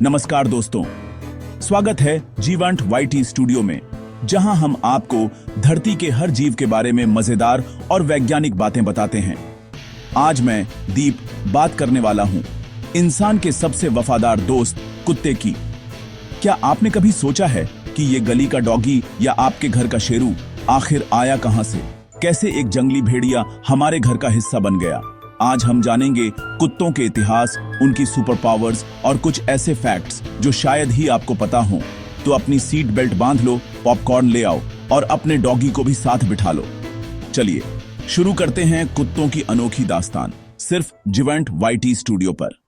नमस्कार दोस्तों, स्वागत है जीवंत वाईटी स्टूडियो में, जहां हम आपको धरती के हर जीव के बारे में मजेदार और वैज्ञानिक बातें बताते हैं। आज मैं दीप बात करने वाला हूं इंसान के सबसे वफादार दोस्त कुत्ते की। क्या आपने कभी सोचा है कि ये गली का डॉगी या आपके घर का शेरू आखिर आया कहां से? कैसे एक जंगली भेड़िया हमारे घर का हिस्सा बन गया? आज हम जानेंगे कुत्तों के इतिहास, उनकी सुपर पावर्स और कुछ ऐसे फैक्ट्स जो शायद ही आपको पता हो। तो अपनी सीट बेल्ट बांध लो, पॉपकॉर्न ले आओ और अपने डॉगी को भी साथ बिठा लो। चलिए शुरू करते हैं कुत्तों की अनोखी दास्तान, सिर्फ जीवंत वाईटी स्टूडियो पर।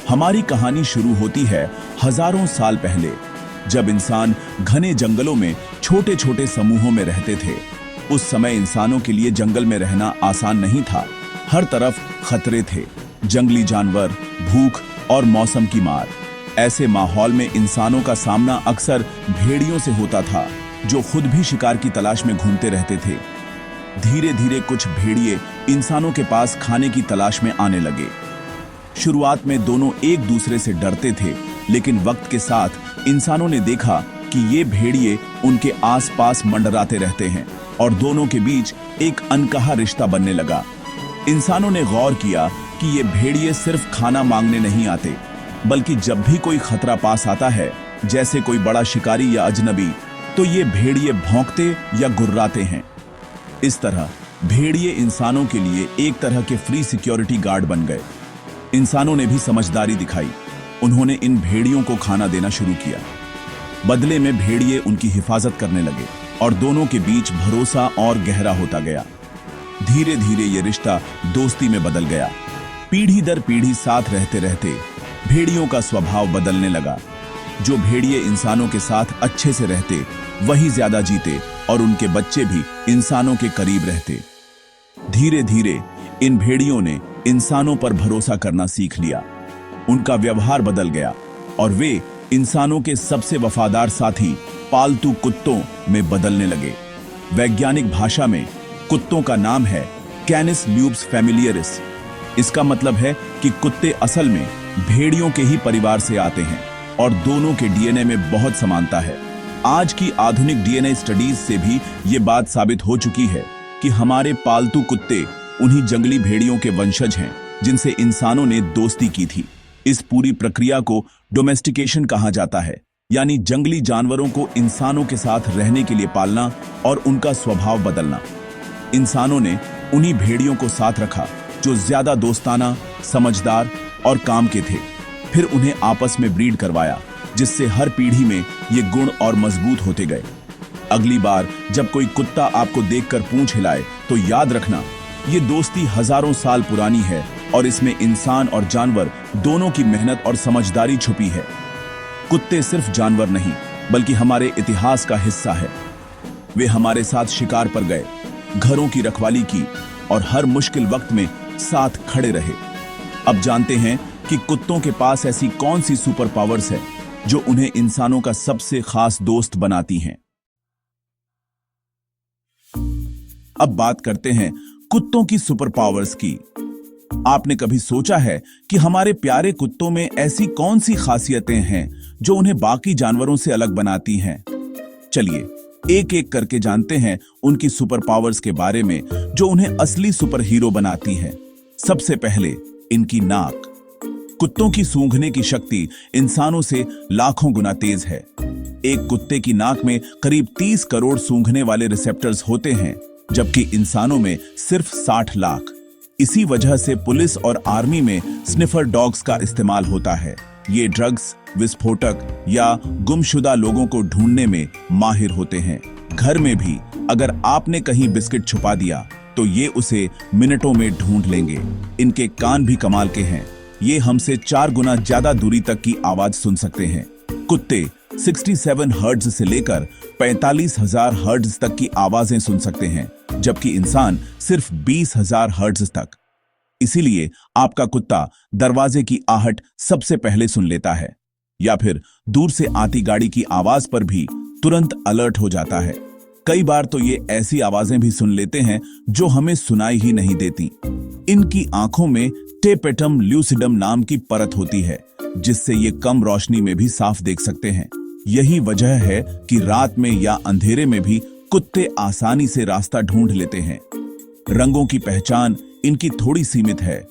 हमारी कहानी शुरू होती है हजारों साल पहले, जब इंसान घने जंगलों में छोटे छोटे समूहों में रहते थे। उस समय इंसानों के लिए जंगल में रहना आसान नहीं था। हर तरफ खतरे थे, जंगली जानवर, भूख और मौसम की मार। ऐसे माहौल में इंसानों का सामना अक्सर भेड़ियों से होता था, जो खुद भी शिकार की तलाश में घूमते रहते थे। धीरे धीरे कुछ भेड़िए इंसानों के पास खाने की तलाश में आने लगे। शुरुआत में दोनों एक दूसरे से डरते थे, लेकिन वक्त के साथ इंसानों ने देखा कि ये भेड़िए उनके आसपास मंडराते रहते हैं और दोनों के बीच एक अनकहा रिश्ता बनने लगा। इंसानों ने गौर किया कि ये भेड़िए सिर्फ खाना मांगने नहीं आते, बल्कि जब भी कोई खतरा पास आता है, जैसे कोई बड़ा शिकारी या अजनबी, तो ये भेड़िए भौंकते या गुर्राते हैं। इस तरह भेड़िए इंसानों के लिए एक तरह के फ्री सिक्योरिटी गार्ड बन गए। इंसानों ने भी समझदारी दिखाई। उन्होंने इन भेड़ियों को खाना देना शुरू किया। बदले में भेड़िए उनकी हिफाजत करने लगे और दोनों के बीच भरोसा और गहरा होता गया। धीरे धीरे ये रिश्ता दोस्ती में बदल गया। पीढ़ी दर पीढ़ी साथ रहते रहते भेड़ियों का स्वभाव बदलने लगा। जो भेड़िए इंसानों के साथ अच्छे से रहते, वही ज्यादा जीते और उनके बच्चे भी इंसानों के करीब रहते। धीरे धीरे इन भेड़ियों ने इंसानों पर भरोसा करना सीख लिया। उनका व्यवहार बदल गया और वे इंसानों के सबसे वफादार साथी पालतू कुत्तों में बदलने लगे। वैज्ञानिक भाषा में कुत्तों का नाम है कैनिस ल्यूप्स फैमिलियरिस। इसका मतलब है कि कुत्ते असल में भेड़ियों के ही परिवार से आते हैं और दोनों के डीएनए में बहुत समानता है। आज की आधुनिक डीएनए स्टडीज से भी ये बात साबित हो चुकी है कि हमारे पालतू कुत्ते उन्हीं जंगली भेड़ियों के वंशज हैं जिनसे इंसानों ने दोस्ती की थी। इस पूरी प्रक्रिया को डोमेस्टिकेशन कहा जाता है, यानी जंगली जानवरों को इंसानों के साथ रहने के लिए पालना और उनका स्वभाव बदलना। इंसानों ने उन्हीं भेड़ियों को साथ रखा जो ज्यादा दोस्ताना, समझदार और काम के थे। फिर उन्हें आपस में ब्रीड करवाया, जिससे हर पीढ़ी में ये गुण और मजबूत होते गए। अगली बार जब कोई कुत्ता आपको देखकर पूंछ हिलाए, तो याद रखना, ये दोस्ती हजारों साल पुरानी है और इसमें इंसान और जानवर दोनों की मेहनत और समझदारी छुपी है। कुत्ते सिर्फ जानवर नहीं, बल्कि हमारे इतिहास का हिस्सा है। वे हमारे साथ शिकार पर गए, घरों की रखवाली की और हर मुश्किल वक्त में साथ खड़े रहे। अब जानते हैं कि कुत्तों के पास ऐसी कौन सी सुपर पावर्स है जो उन्हें इंसानों का सबसे खास दोस्त बनाती हैं। अब बात करते हैं कुत्तों की सुपर पावर्स की। आपने कभी सोचा है कि हमारे प्यारे कुत्तों में ऐसी कौन सी खासियतें हैं जो उन्हें बाकी जानवरों से अलग बनाती हैं? चलिए एक एक करके जानते हैं उनकी सुपर पावर्स के बारे में जो उन्हें असली सुपर हीरो बनाती हैं। सबसे पहले इनकी नाक। कुत्तों की सूंघने की शक्ति इंसानों से लाखों गुना तेज है। एक कुत्ते की नाक में करीब 30 करोड़ सूंघने वाले रिसेप्टर्स होते हैं, जबकि इंसानों में सिर्फ 60 लाख। इसी वजह से पुलिस और आर्मी में स्निफर डॉग्स का इस्तेमाल होता है। ये ड्रग्स, विस्फोटक या गुमशुदा लोगों को ढूंढने में माहिर होते हैं। घर में भी अगर आपने कहीं बिस्किट छुपा दिया, तो ये उसे मिनटों में ढूंढ लेंगे। इनके कान भी कमाल के हैं। ये हमसे 4 गुना ज्यादा दूरी तक की आवाज सुन सकते हैं। कुत्ते 67 हर्ट्ज से लेकर 45,000 हर्ट्ज तक की आवाजें सुन सकते हैं, जबकि इंसान सिर्फ 20,000 हर्ट्ज तक। इसीलिए आपका कुत्ता दरवाजे की आहट सबसे पहले सुन लेता है, या फिर दूर से आती गाड़ी की आवाज पर भी तुरंत अलर्ट हो जाता है। कई बार तो ये ऐसी आवाजें भी सुन लेते हैं जो हमें सुनाई ही नहीं देती। इनकी आंखों में टेपेटम ल्यूसिडम नाम की परत होती है, जिससे ये कम रोशनी में भी साफ देख सकते हैं। यही वजह है कि रात में या अंधेरे में भी कुत्ते आसानी से रास्ता ढूंढ लेते हैं। रंगों की पहचान इनकी थोड़ी सीमित है।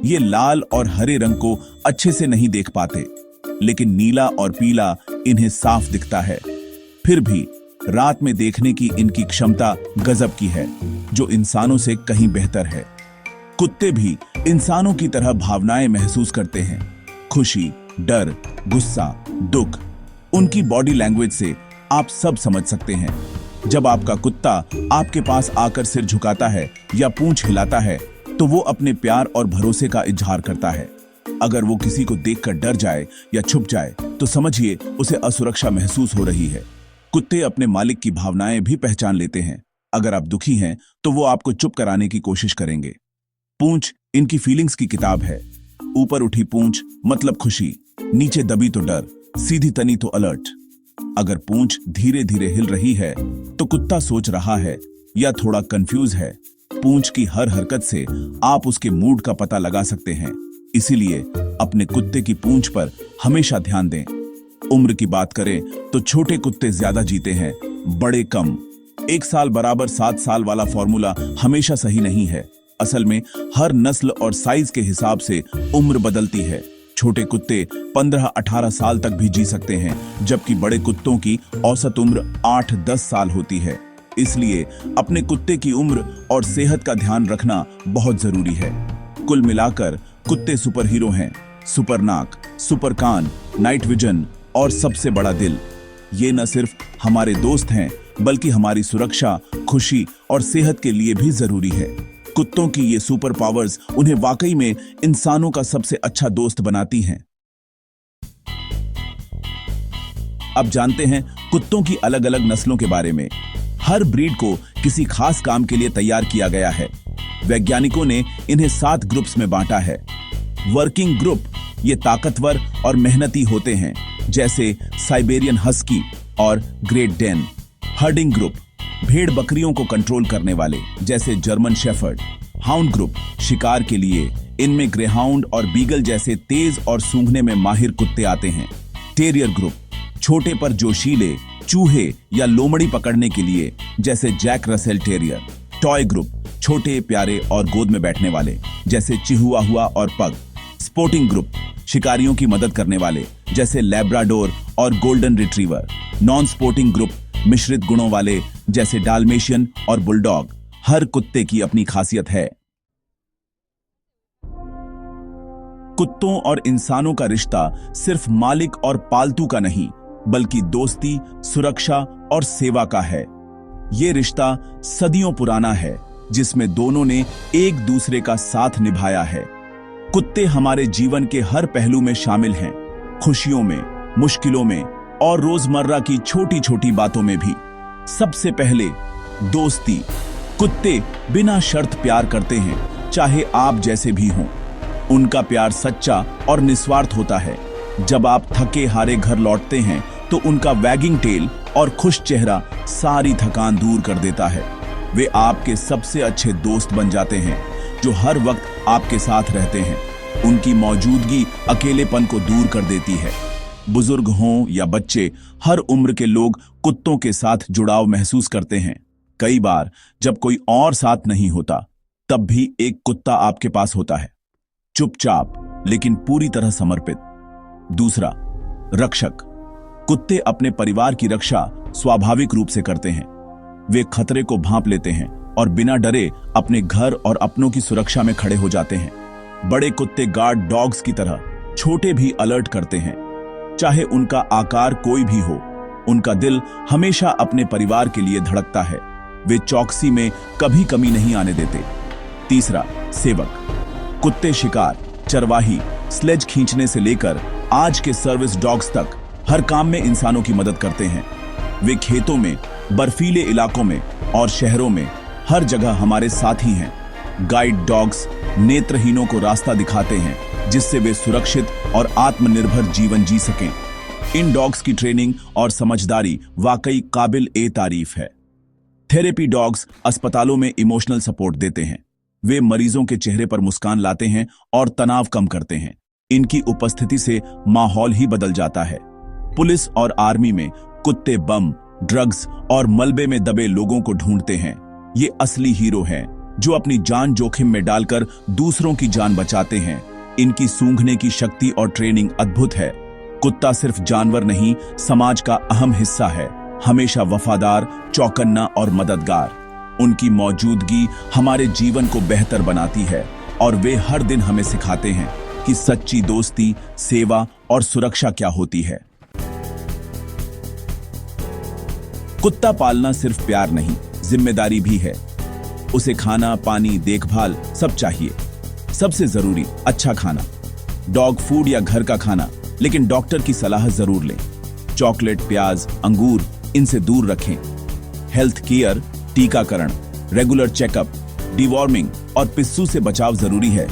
ये लाल और हरे रंग को अच्छे से नहीं देख पाते, लेकिन नीला और पीला इन्हें साफ दिखता है। फिर भी रात में देखने की इनकी क्षमता गजब की है, जो इंसानों से कहीं बेहतर है। कुत्ते भी इंसानों की तरह भावनाएं महसूस करते हैं, खुशी, डर, गुस्सा, दुख। उनकी बॉडी लैंग्वेज से आप सब समझ सकते हैं। जब आपका कुत्ता आपके पास आकर सिर झुकाता है या पूंछ हिलाता है, तो वो अपने प्यार और भरोसे का इजहार करता है। अगर वो किसी को देखकर डर जाए या छुप जाए, तो समझिए उसे असुरक्षा महसूस हो रही है। कुत्ते अपने मालिक की भावनाएं भी पहचान लेते हैं। अगर आप दुखी हैं, तो वो आपको चुप कराने की कोशिश करेंगे। पूंछ इनकी फीलिंग्स की किताब है। ऊपर उठी पूंछ मतलब खुशी, नीचे दबी तो डर, सीधी तनी तो अलर्ट। अगर पूंछ धीरे धीरे हिल रही है, तो कुत्ता सोच रहा है या थोड़ा कंफ्यूज है। पूंछ की हर हरकत से आप उसके मूड का पता लगा सकते हैं। इसीलिए अपने कुत्ते की पूंछ पर हमेशा ध्यान दें। उम्र की बात करें तो छोटे कुत्ते ज्यादा जीते हैं, बड़े कम। 1 साल बराबर 7 साल वाला फॉर्मूला हमेशा सही नहीं है। असल में हर नस्ल और साइज के हिसाब से उम्र बदलती है। छोटे कुत्ते 15-18 साल तक भी जी सकते हैं, जबकि बड़े कुत्तों की औसत उम्र 8-10 साल होती है। इसलिए अपने कुत्ते की उम्र और सेहत का ध्यान रखना बहुत जरूरी है। कुल मिलाकर कुत्ते सुपर हीरो हैं। सुपर नाक, सुपर कान, नाइट विजन और सबसे बड़ा दिल। ये न सिर्फ हमारे दोस्त हैं, बल्कि हमारी सुरक्षा, खुशी और सेहत के लिए भी जरूरी है। कुत्तों की ये सुपर पावर्स उन्हें वाकई में इंसानों का सबसे अच्छा दोस्त बनाती हैं। अब जानते हैं कुत्तों की अलग अलग नस्लों के बारे में। हर ब्रीड को किसी खास काम के लिए तैयार किया गया है। वैज्ञानिकों ने इन्हें 7 ग्रुप्स में बांटा है। वर्किंग ग्रुप ये ताकतवर और मेहनती होते हैं, जैसे साइबेरियन हस्की और ग्रेट डेन। हर्डिंग ग्रुप भेड़ बकरियों को कंट्रोल करने वाले, जैसे जर्मन शेफर्ड। हाउंड ग्रुप शिकार के लिए, इनमें ग्रेहाउंड और बीगल जैसे तेज और सूंघने में माहिर कुत्ते आते हैं। टेरियर ग्रुप छोटे पर जोशीले, चूहे या लोमड़ी पकड़ने के लिए, जैसे Jack Russell terrier. Toy group छोटे, प्यारे और गोद में बैठने वाले, जैसे चिहुआहुआ और पग। स्पोर्टिंग ग्रुप शिकारियों की मदद करने वाले, जैसे लैब्राडोर और golden retriever. Non sporting group मिश्रित गुणों वाले, जैसे डाल्मेशियन और बुलडॉग। हर कुत्ते की अपनी खासियत है। कुत्तों और इंसानों का रिश्ता सिर्फ मालिक और पालतू का नहीं, बल्कि दोस्ती, सुरक्षा और सेवा का है। ये रिश्ता सदियों पुराना है, जिसमें दोनों ने एक दूसरे का साथ निभाया है। कुत्ते हमारे जीवन के हर पहलू में शामिल हैं, खुशियों में, मुश्किलों में और रोजमर्रा की छोटी छोटी बातों में भी। सबसे पहले दोस्ती। कुत्ते बिना शर्त प्यार करते हैं, चाहे आप जैसे भी हों। उनका प्यार सच्चा और निस्वार्थ होता है। जब आप थके हारे घर लौटते हैं, तो उनका वैगिंग टेल और खुश चेहरा सारी थकान दूर कर देता है। वे आपके सबसे अच्छे दोस्त बन जाते हैं, जो हर वक्त आपके साथ रहते हैं। उनकी मौजूदगी अकेलेपन को दूर कर देती है। बुजुर्ग हों या बच्चे, हर उम्र के लोग कुत्तों के साथ जुड़ाव महसूस करते हैं। कई बार जब कोई और साथ नहीं होता, तब भी एक कुत्ता आपके पास होता है, चुपचाप लेकिन पूरी तरह समर्पित। दूसरा, रक्षक। कुत्ते अपने परिवार की रक्षा स्वाभाविक रूप से करते हैं। वे खतरे को भांप लेते हैं और बिना डरे अपने घर और अपनों की सुरक्षा में खड़े हो जाते हैं। बड़े कुत्ते गार्ड डॉग्स की तरह, छोटे भी अलर्ट करते हैं। चाहे उनका आकार कोई भी हो, उनका दिल हमेशा अपने परिवार के लिए धड़कता है। वे चौकसी में कभी कमी नहीं आने देते। तीसरा, सेवक। कुत्ते शिकार, चरवाही, स्लेज खींचने से लेकर आज के सर्विस डॉग्स तक हर काम में इंसानों की मदद करते हैं। वे खेतों में, बर्फीले इलाकों में और शहरों में हर जगह हमारे साथी हैं। गाइड डॉग्स नेत्रहीनों को रास्ता दिखाते हैं, जिससे वे सुरक्षित और आत्मनिर्भर जीवन जी सकें। इन डॉग्स की ट्रेनिंग और समझदारी वाकई काबिल ए तारीफ है। थेरेपी डॉग्स अस्पतालों में इमोशनल सपोर्ट देते हैं। वे मरीजों के चेहरे पर मुस्कान लाते हैं और तनाव कम करते हैं। इनकी उपस्थिति से माहौल ही बदल जाता है। पुलिस और आर्मी में कुत्ते बम, ड्रग्स और मलबे में दबे लोगों को ढूंढते हैं। ये असली हीरो हैं जो अपनी जान जोखिम में डालकर दूसरों की जान बचाते हैं। इनकी सूंघने की शक्ति और ट्रेनिंग अद्भुत है। कुत्ता सिर्फ जानवर नहीं, समाज का अहम हिस्सा है, हमेशा वफादार, चौकन्ना और मददगार। उनकी मौजूदगी हमारे जीवन को बेहतर बनाती है और वे हर दिन हमें सिखाते हैं कि सच्ची दोस्ती, सेवा और सुरक्षा क्या होती है। कुत्ता पालना सिर्फ प्यार नहीं, जिम्मेदारी भी है। उसे खाना, पानी, देखभाल सब चाहिए। सबसे जरूरी अच्छा खाना, डॉग फूड या घर का खाना, लेकिन डॉक्टर की सलाह जरूर लें। चॉकलेट, प्याज, अंगूर इनसे दूर रखें। हेल्थ केयर, टीकाकरण, रेगुलर चेकअप, डिवॉर्मिंग और पिस्सू से बचाव जरूरी है।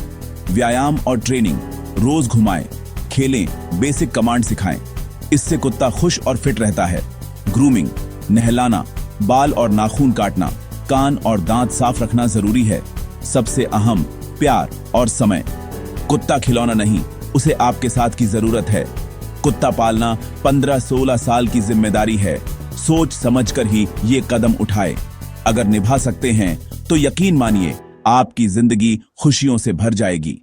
व्यायाम और ट्रेनिंग, रोज घुमाएं, खेलें, बेसिक कमांड सिखाएं। इससे कुत्ता खुश और फिट रहता है। ग्रूमिंग, नहलाना, बाल और नाखून काटना, कान और दांत साफ रखना जरूरी है। सबसे अहम प्यार और समय। कुत्ता खिलौना नहीं, उसे आपके साथ की जरूरत है। कुत्ता पालना 15-16 साल की जिम्मेदारी है। सोच समझकर ही ये कदम उठाए। अगर निभा सकते हैं तो यकीन मानिए आपकी जिंदगी खुशियों से भर जाएगी।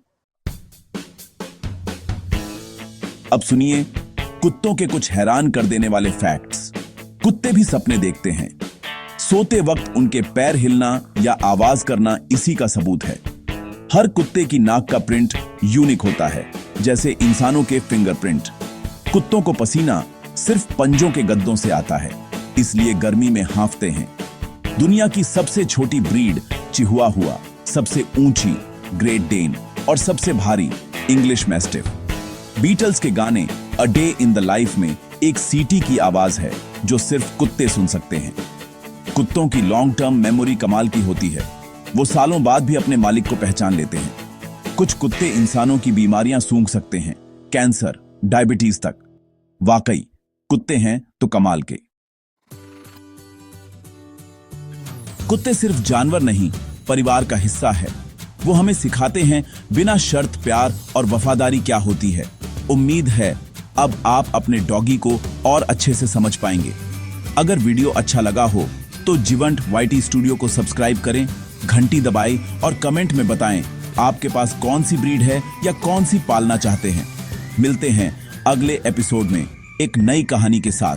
अब सुनिए कुत्तों के कुछ हैरान कर देने वाले फैक्ट्स। कुत्ते भी सपने देखते हैं। सोते वक्त उनके पैर हिलना या आवाज करना इसी का सबूत है। हर कुत्ते की नाक का प्रिंट यूनिक होता है, जैसे इंसानों के फिंगरप्रिंट। कुत्तों को पसीना सिर्फ पंजों के गद्दों से आता है, इसलिए गर्मी में हांफते हैं। दुनिया की सबसे छोटी ब्रीड चिहुआहुआ, सबसे ऊंची ग्रेट डेन और सबसे भारी इंग्लिश मैस्टिफ। बीटल्स के गाने a day in the life में एक सीटी की आवाज है जो सिर्फ कुत्ते सुन सकते हैं। कुत्तों की लॉन्ग टर्म मेमोरी कमाल की होती है। वो सालों बाद भी अपने मालिक को पहचान लेते हैं। कुछ कुत्ते इंसानों की बीमारियां सूंघ सकते हैं, कैंसर, डायबिटीज तक। वाकई कुत्ते हैं तो कमाल के। कुत्ते सिर्फ जानवर नहीं, परिवार का हिस्सा है। वो हमें सिखाते हैं बिना शर्त प्यार और वफादारी क्या होती है। उम्मीद है अब आप अपने डॉगी को और अच्छे से समझ पाएंगे। अगर वीडियो अच्छा लगा हो तो जीवंत वाईटी स्टूडियो को सब्सक्राइब करें, घंटी दबाएं और कमेंट में बताएं आपके पास कौन सी ब्रीड है या कौन सी पालना चाहते हैं। मिलते हैं अगले एपिसोड में एक नई कहानी के साथ।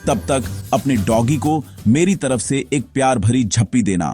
तब तक अपने डॉगी को मेरी तरफ से एक प्यार भरी झप्पी देना।